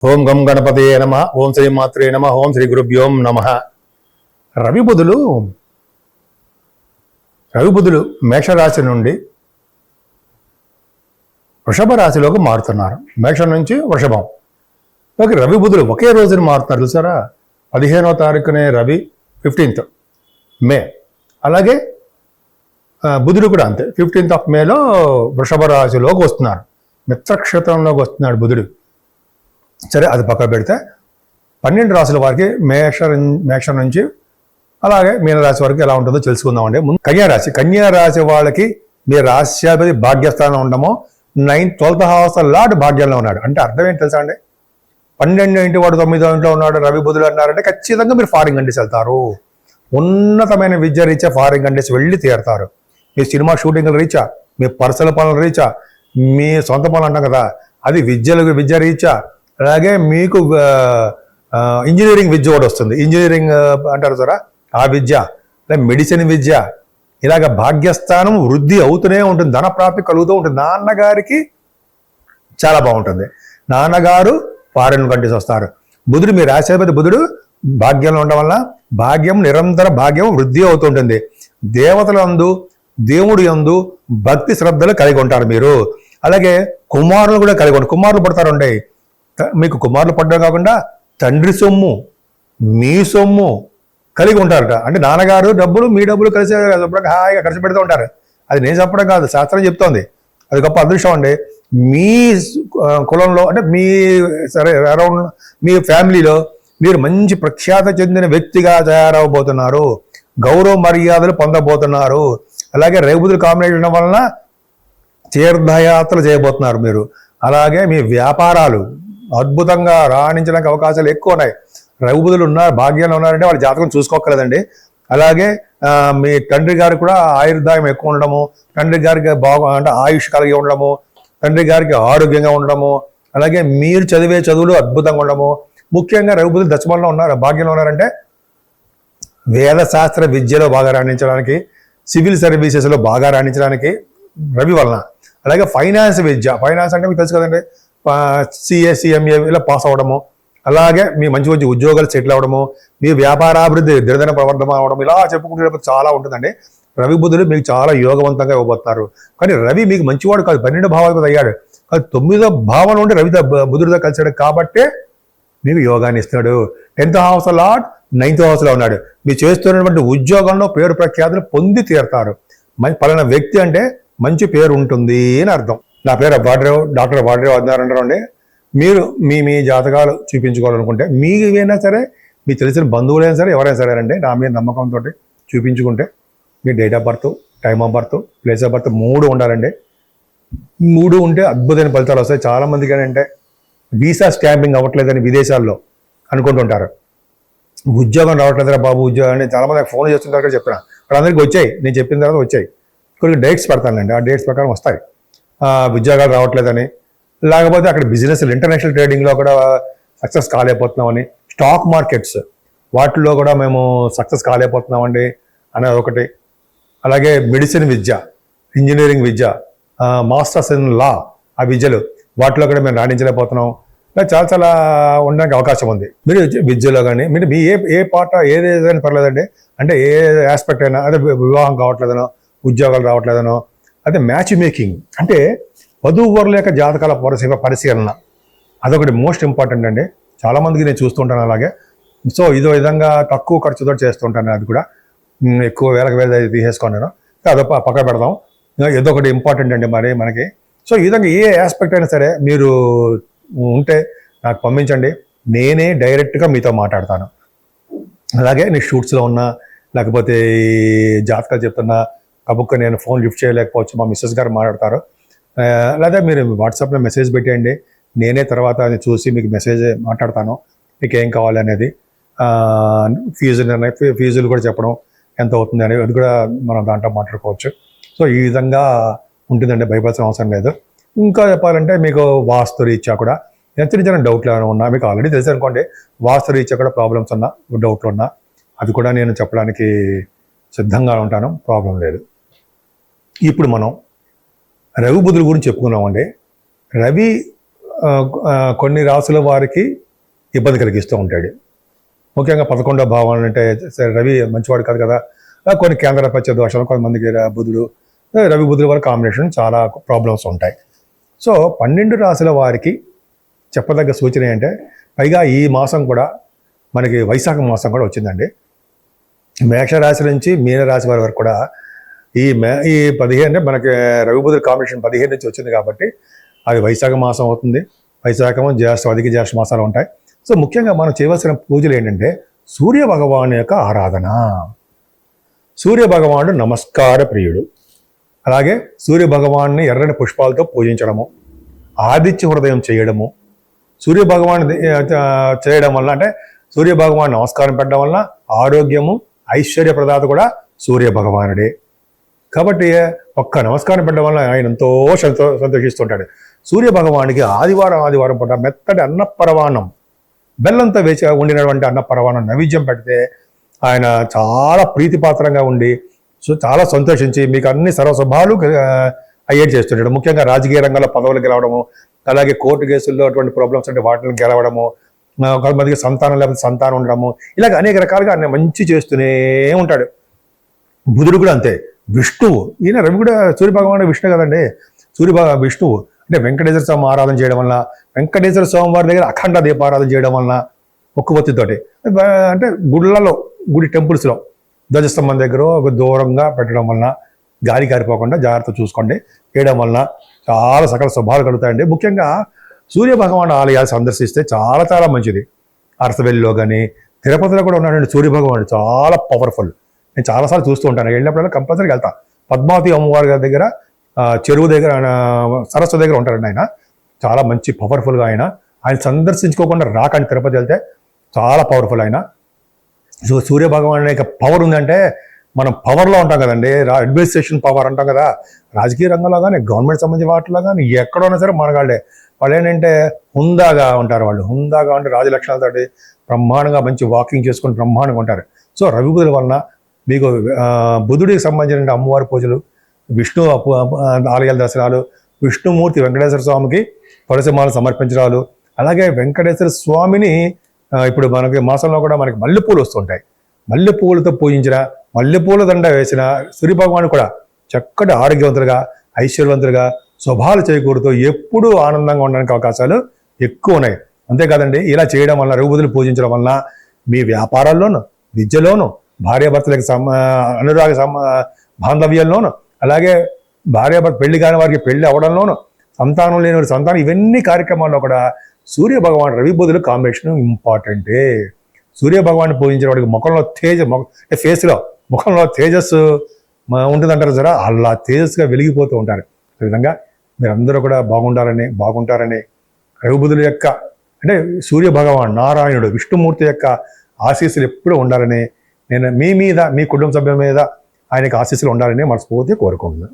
ఓం గం గణపతయే నమ. ఓం శ్రీ మాత్రే నమ. ఓం శ్రీ గురుభ్యోం నమ. రవి బుధులు మేషరాశి నుండి వృషభ రాశిలోకి మారుతున్నారు. మేషం నుంచి వృషభం ఓకే. రవి బుధులు ఒకే రోజున మారుతున్నారు చూసారా. 15వ తారీఖునే రవి, 15th మే. అలాగే బుధుడు కూడా అంతే, 15th of మేలో వృషభ రాశిలోకి వస్తున్నారు. మిత్రక్షేత్రంలోకి వస్తున్నాడు బుధుడు. సరే, అది పక్క పెడితే 12 రాశుల వారికి మేషం నుంచి అలాగే మీనరాశి వరకు ఎలా ఉంటుందో తెలుసుకుందామండి. ముందు కన్యారాశి వాళ్ళకి మీ రాశ్యాధిపతి భాగ్యస్థానం ఉండమో 12th house లార్డ్ భాగ్యంలో ఉన్నాడు. అంటే అర్థం ఏంటి తెలుసా అండి? 12 ఇంటి వాడు 9వ ఇంట్లో ఉన్నాడు రవి బుధులు అన్నారంటే ఖచ్చితంగా మీరు ఫారిన్ కంట్రీస్ వెళ్తారు. ఉన్నతమైన విద్య రీత్యా ఫారిన్ కంట్రీస్ వెళ్ళి తీరుతారు. మీ సినిమా షూటింగ్ల రీత్యా, మీ పర్సనల్ పనుల రీత్యా, మీ సొంత పనులు అంటాం కదా, అది విద్య రీత్యా. అలాగే మీకు ఇంజనీరింగ్ విద్య కూడా వస్తుంది. ఇంజనీరింగ్ అంటారు సారా, ఆ విద్య, మెడిసిన్ విద్య, ఇలాగ భాగ్యస్థానం వృద్ధి అవుతూనే ఉంటుంది, ధన ప్రాప్తి కలుగుతూ ఉంటుంది. నాన్నగారికి చాలా బాగుంటుంది. నాన్నగారు ఫారిన్ కంట్రీస్ వస్తారు. బుధుడు, మీ రాశాధిపతి బుధుడు భాగ్యంలో ఉండడం వల్ల భాగ్యం, నిరంతర భాగ్యం వృద్ధి అవుతుంటుంది. దేవతలందు, దేవుడి యందు భక్తి శ్రద్ధలు కలిగి ఉంటారు మీరు. అలాగే కుమారులు కూడా కలిగి ఉంటారు. కుమారులు పడతారుండే. మీకు కుమారులు పడడం కాకుండా తండ్రి సొమ్ము, మీ సొమ్ము కలిగి ఉంటారట. అంటే నాన్నగారు డబ్బులు, మీ డబ్బులు కలిసి హాయిగా ఖర్చు పెడుతూ ఉంటారు. అది నేను చెప్పడం కాదు, శాస్త్రం చెప్తోంది. అది గొప్ప అదృష్టం అండి. మీ కులంలో అంటే మీ అరౌండ్ మీ ఫ్యామిలీలో మీరు మంచి ప్రఖ్యాత చెందిన వ్యక్తిగా తయారవబోతున్నారు. గౌరవ మర్యాదలు పొందబోతున్నారు. అలాగే రేబుదుల కాంబినేషన్ వలన తీర్థయాత్రలు చేయబోతున్నారు మీరు. అలాగే మీ వ్యాపారాలు అద్భుతంగా రాణించడానికి అవకాశాలు ఎక్కువ ఉన్నాయి. రఘుబుధులు ఉన్నారు, భాగ్యంలో ఉన్నారంటే వాళ్ళ జాతకం చూసుకోక్కర్లేదండి. అలాగే మీ తండ్రి గారికి కూడా ఆయుర్దాయం ఎక్కువ ఉండడము, తండ్రి గారికి అంటే ఆయుష్ కలిగి ఉండడము, తండ్రి గారికి ఆరోగ్యంగా ఉండడము, అలాగే మీరు చదివే చదువులు అద్భుతంగా ఉండడము. ముఖ్యంగా రఘుబుధులు దశమంలో ఉన్నారు, భాగ్యంలో ఉన్నారంటే వేదశాస్త్ర విద్యలో బాగా రాణించడానికి, సివిల్ సర్వీసెస్లో బాగా రాణించడానికి రవి వలన. అలాగే ఫైనాన్స్ విద్య, ఫైనాన్స్ అంటే మీకు తెలుసు కదండి, సిఏ సిఎంఏ ఇలా పాస్ అవ్వడము, అలాగే మీ మంచి మంచి ఉద్యోగాలు సెటిల్ అవ్వడము, మీ వ్యాపారాభివృద్ధి దినదిన ప్రవర్ధన అవ్వడం, ఇలా చెప్పుకుంటే చాలా ఉంటుందండి. రవి బుధుడు మీకు చాలా యోగవంతంగా ఇవ్వబోతున్నారు. కానీ రవి మీకు మంచివాడు కాదు, 12 భావాలకు అయ్యాడు. కానీ 9వ భావం నుండి రవి బుధుడితో కలిసాడు కాబట్టే మీకు యోగాన్ని ఇస్తున్నాడు. 10th house lord 9th house లో ఉన్నాడు. మీరు చేస్తున్నటువంటి ఉద్యోగంలో పేరు ప్రఖ్యాతులు పొంది తీరుతారు. పలానా వ్యక్తి అంటే మంచి పేరు ఉంటుంది అని అర్థం. నా పేరు డాక్టర్ వాడ్రేవ్ అన్నారంటారు అండి. మీరు మీ జాతకాలు చూపించుకోవాలనుకుంటే మీకైనా సరే, మీకు తెలిసిన బంధువులైనా సరే, ఎవరైనా సరే అండి, నా మీద నమ్మకంతో చూపించుకుంటే మీ date of birth, time of birth, place of birth 3 ఉండాలండి. 3 ఉంటే అద్భుతమైన ఫలితాలు వస్తాయి. చాలామందికి ఏంటంటే వీసా స్టాంపింగ్ అవ్వట్లేదని విదేశాల్లో అనుకుంటుంటారు. ఉద్యోగం రావట్లేదురా బాబు, ఉద్యోగం అని చాలామంది ఫోన్ చేస్తుంటారు కూడా చెప్పిన వాళ్ళందరికీ వచ్చాయి. నేను చెప్పిన తర్వాత వచ్చాయి. కొన్ని డేట్స్ పెడతానండి, ఆ డేట్స్ ప్రకారం వస్తాయి. ఉద్యోగాలు రావట్లేదని, లేకపోతే అక్కడ బిజినెస్లు, ఇంటర్నేషనల్ ట్రేడింగ్లో కూడా సక్సెస్ కాలేకపోతున్నామని, స్టాక్ మార్కెట్స్ వాటిల్లో కూడా మేము సక్సెస్ కాలేకపోతున్నామండి అనేది ఒకటి. అలాగే medicine Vidya, engineering Vidya, masters in law, ఆ విద్యలు వాటిలో కూడా మేము రాణించలేకపోతున్నాం. చాలా చాలా ఉండడానికి అవకాశం ఉంది. మీరు విద్యలో కానీ మీరు మీ ఏ పాట ఏదైనా పర్లేదండి. అంటే ఏ ఆస్పెక్ట్ అయినా, అదే వివాహం కావట్లేదనో, ఉద్యోగాలు రావట్లేదనో, అదే మ్యాచ్ మేకింగ్ అంటే వధూవరుల యొక్క జాతకాల పరిశీలన, అదొకటి మోస్ట్ ఇంపార్టెంట్ అండి. చాలామందికి నేను చూస్తుంటాను అలాగే. సో ఇదో విధంగా తక్కువ ఖర్చుతో చేస్తుంటాను. అది కూడా ఎక్కువ వేలకు తీసేసుకున్నాను. అదో పక్క పెడదాం. ఏదో ఒకటి ఇంపార్టెంట్ అండి మరి మనకి. సో ఈ విధంగా ఏ ఆస్పెక్ట్ అయినా సరే మీరు ఉంటే నాకు పంపించండి, నేనే డైరెక్ట్గా మీతో మాట్లాడతాను. అలాగే నేను షూట్స్లో ఉన్నా, లేకపోతే జాతకాలు చెప్తున్నా కబుక్క నేను ఫోన్ లిఫ్ట్ చేయలేకపోవచ్చు, మా మిస్సెస్ గారు మాట్లాడతారు. లేదా మీరు వాట్సాప్లో మెసేజ్ పెట్టేయండి, నేనే తర్వాత చూసి మీకు మెసేజ్ మాట్లాడతాను, మీకు ఏం కావాలి అనేది. ఫీజులు కూడా చెప్పడం ఎంత అవుతుంది అనేది, అది కూడా మనం దాంట్లో మాట్లాడుకోవచ్చు. సో ఈ విధంగా ఉంటుందండి, భయపడాల్సిన అవసరం లేదు. ఇంకా చెప్పాలంటే మీకు వాస్తు రీత్యా కూడా చిన్న చిన్న డౌట్లు ఏమైనా ఉన్నా, మీకు ఆల్రెడీ తెలుసు అనుకోండి, వాస్తు రీత్యా కూడా ప్రాబ్లమ్స్ ఉన్నా, డౌట్లు ఉన్నా, అది కూడా నేను చెప్పడానికి సిద్ధంగా ఉంటాను, ప్రాబ్లం లేదు. ఇప్పుడు మనం రవి బుధుల గురించి చెప్పుకున్నామండి. రవి కొన్ని రాసుల వారికి ఇబ్బంది కలిగిస్తూ ఉంటాడు. ముఖ్యంగా 11వ భావం అంటే రవి మంచివాడు కాదు కదా, కొన్ని కేంద్రపత్య దోషాలు, కొంతమందికి బుధుడు రవి బుధుల వారి కాంబినేషన్ చాలా ప్రాబ్లమ్స్ ఉంటాయి. సో 12 రాశుల వారికి చెప్పదగ్గ సూచన ఏంటంటే, పైగా ఈ మాసం కూడా మనకి వైశాఖ మాసం కూడా వచ్చిందండి. మేషరాశి నుంచి మీనరాశి వారి వరకు కూడా ఈ 15 అంటే మనకి రవి బుధుల కాంబినేషన్ 15 నుంచి వచ్చింది కాబట్టి అది వైశాఖ మాసం అవుతుంది. వైశాఖము అధిక జ్యేష్ఠ మాసాలు ఉంటాయి. సో ముఖ్యంగా మనం చేయవలసిన పూజలు ఏంటంటే సూర్య భగవాను యొక్క ఆరాధన. సూర్య భగవానుడు నమస్కార ప్రియుడు. అలాగే సూర్య భగవాన్ని ఎర్రని పుష్పాలతో పూజించడము, ఆదిత్య హృదయం చేయడము, సూర్య భగవాన్ చేయడం వల్ల అంటే సూర్య భగవాన్ నమస్కారం పెట్టడం వల్ల ఆరోగ్యము ఐశ్వర్య ప్రదాత కూడా సూర్య భగవానుడే. కాబట్టి ఒక్క నమస్కారం పెట్టడం వల్ల ఆయన ఎంతో సంతోషిస్తుంటాడు. సూర్య భగవానికి ఆదివారం పూట మెత్తటి అన్నపరవాణం, బెల్లంతో వేసి ఉండినటువంటి అన్నపరవాణం నైవేద్యం పెడితే ఆయన చాలా ప్రీతిపాత్రంగా ఉండి చాలా సంతోషించి మీకు అన్ని సర్వస్వభావాలు అయ్యేట్ చేస్తుంటాడు. ముఖ్యంగా రాజకీయ రంగంలో పదవులు గెలవడము, అలాగే కోర్టు కేసుల్లో అటువంటి ప్రాబ్లమ్స్ అంటే వాటిని గెలవడము, కొంతమందికి సంతానం లేకపోతే సంతానం ఉండడము, ఇలాగ అనేక రకాలుగా ఆయన మంచి చేస్తూనే ఉంటాడు. బుధుడు కూడా అంతే. విష్ణువు, ఈయన రవి కూడా సూర్య భగవానుడు విష్ణు కదండి. విష్ణువు అంటే వెంకటేశ్వర స్వామి ఆరాధన చేయడం వలన, వెంకటేశ్వర స్వామి వారి దగ్గర అఖండ దీపారాధన చేయడం వలన, ఒక్కబొత్తితోటి అంటే గుడి టెంపుల్స్లో ధ్వజస్తంభం దగ్గర ఒక దూరంగా పెట్టడం వలన, గాలి కారిపోకుండా జాగ్రత్త చూసుకోండి, వేయడం వలన చాలా సకల శుభాలు కలుగుతాయండి. ముఖ్యంగా సూర్య భగవాన్ ఆలయాలు సందర్శిస్తే చాలా చాలా మంచిది. అరసవెల్లిలో కానీ తిరుపతిలో కూడా ఉన్నాడండి సూర్య భగవానుడు, చాలా పవర్ఫుల్. నేను చాలాసార్లు చూస్తూ ఉంటాను, వెళ్ళినప్పుడల్లా కంపల్సరీగా వెళ్తా. పద్మావతి అమ్మవారి గారి దగ్గర చెరువు దగ్గర సరస్సు దగ్గర ఉంటారండి ఆయన. చాలా మంచి పవర్ఫుల్గా ఆయన సందర్శించుకోకుండా రాకండి. తిరుపతి వెళ్తే చాలా పవర్ఫుల్ ఆయన. సో సూర్య భగవాన్ యొక్క పవర్ ఉందంటే మనం పవర్లో ఉంటాం కదండి, అడ్మినిస్ట్రేషన్ పవర్ అంటాం కదా. రాజకీయ రంగంలో కానీ గవర్నమెంట్ సంబంధించిన వాటిలో కానీ ఎక్కడైనా సరే మనగాళ్ళే. వాళ్ళు ఏంటంటే హుందాగా ఉంటారు. వాళ్ళు హుందాగా ఉంటే రాజలక్షణాలతోటి బ్రహ్మాండంగా మంచి వాకింగ్ చేసుకొని బ్రహ్మాండంగా ఉంటారు. సో రవి బుధుల వలన మీకు బుధుడికి సంబంధించిన అమ్మవారి పూజలు, విష్ణు ఆలయాల దర్శనాలు, విష్ణుమూర్తి వెంకటేశ్వర స్వామికి తులసిమాలు సమర్పించడాలు, అలాగే వెంకటేశ్వర స్వామిని ఇప్పుడు మనకి మాసంలో కూడా మనకి మల్లెపూలు వస్తుంటాయి. మల్లెపూలతో పూజించిన, మల్లెపూల దండ వేసిన సూర్య భగవాను కూడా చక్కటి ఆరోగ్యవంతులుగా ఐశ్వర్యవంతులుగా శుభాలు చేకూరుతూ ఎప్పుడూ ఆనందంగా ఉండడానికి అవకాశాలు ఎక్కువ ఉన్నాయి. అంతేకాదండి, ఇలా చేయడం వల్ల రవి బుధులు పూజించడం వల్ల మీ వ్యాపారాల్లోనూ, విద్యలోనూ, భార్యాభర్తలకు అనురాగ బాంధవ్యంలోనూ, అలాగే భార్యాభర్త పెళ్లి కాని వారికి పెళ్లి అవడంలోనూ, సంతానం లేని వారి సంతానం, ఇవన్నీ కార్యక్రమాల్లో కూడా సూర్య భగవాన్ రవి బుధుల కాంబినేషన్ ఇంపార్టెంటే. సూర్య భగవాన్ని పూజించిన వాడికి ముఖంలో ఫేస్లో ముఖంలో తేజస్సు ఉంటుందంటారు సరే, అలా తేజస్సుగా వెలిగిపోతూ ఉంటారు. ఈ విధంగా మీరందరూ కూడా బాగుంటారని రవి బుధుల యొక్క అంటే సూర్య భగవాన్ నారాయణుడు విష్ణుమూర్తి యొక్క ఆశీస్సులు ఎప్పుడూ ఉండాలని, నేను మీ మీద మీ కుటుంబ సభ్యుల మీద ఆయనకు ఆశీస్సులు ఉండాలని మనస్ఫూర్తిగా కోరుకుంటున్నాను.